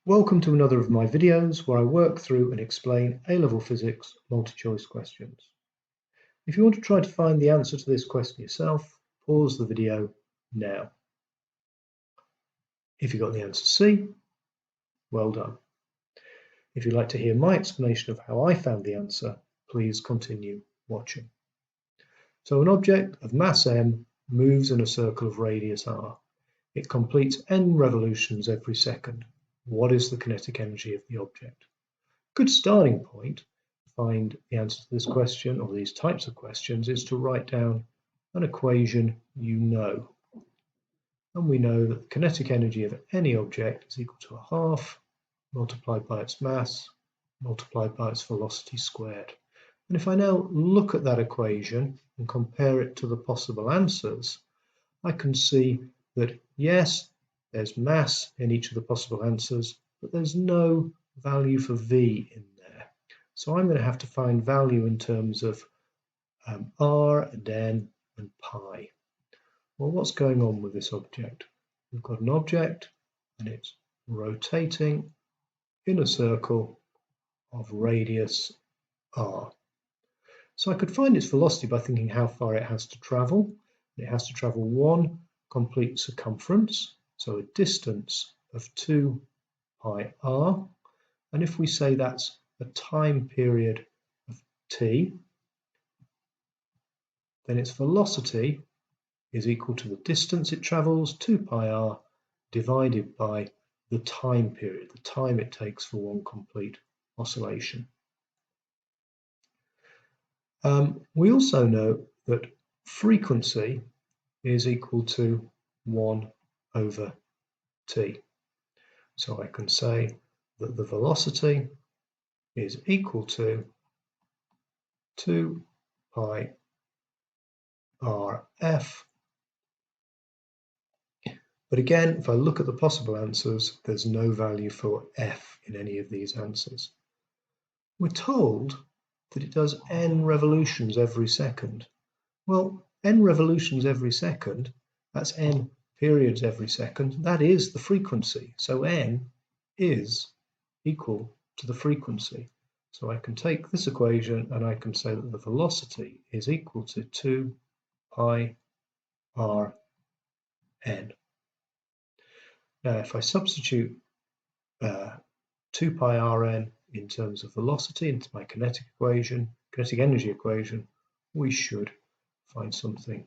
Welcome to another of my videos where I work through and explain A-level physics multi-choice questions. If you want to try to find the answer to this question yourself, pause the video now. If you got the answer C, well done. If you'd like to hear my explanation of how I found the answer, please continue watching. So an object of mass m moves in a circle of radius r. It completes n revolutions every second. What is the kinetic energy of the object? Good starting point to find the answer to this question or these types of questions is to write down an equation you know. And we know that the kinetic energy of any object is equal to a half multiplied by its mass multiplied by its velocity squared. And if I now look at that equation and compare it to the possible answers, I can see that yes, there's mass in each of the possible answers, but there's no value for V in there. So I'm going to have to find value in terms of R and N and pi. Well, what's going on with this object? We've got an object and it's rotating in a circle of radius R. So I could find its velocity by thinking how far it has to travel. It has to travel one complete circumference, so a distance of 2 pi r. And if we say that's a time period of t, then its velocity is equal to the distance it travels, 2 pi r, divided by the time period, the time it takes for one complete oscillation. We also know that frequency is equal to 1 over t. So I can say that the velocity is equal to 2 pi rf. But again, if I look at the possible answers, there's no value for f in any of these answers. We're told that it does n revolutions every second. Well, n revolutions every second, that's n periods every second, that is the frequency. So n is equal to the frequency. So I can take this equation and I can say that the velocity is equal to 2 pi r n. Now if I substitute 2 pi r n in terms of velocity into my kinetic energy equation, we should find something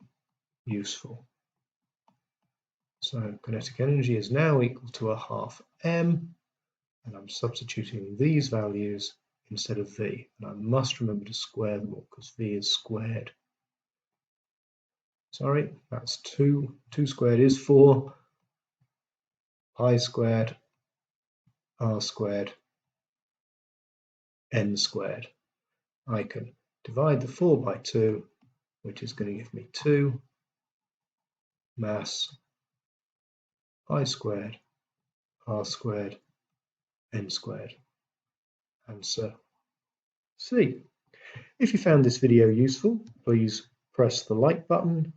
useful. So kinetic energy is now equal to a half m, and I'm substituting these values instead of v. And I must remember to square them all because v is squared. Sorry, that's 2. 2 squared is 4. Pi squared, r squared, n squared. I can divide the 4 by 2, which is going to give me 2 mass pi squared, r squared, n squared. Answer C. If you found this video useful, please press the like button.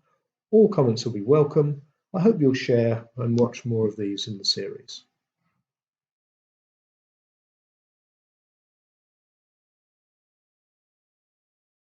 All comments will be welcome. I hope you'll share and watch more of these in the series.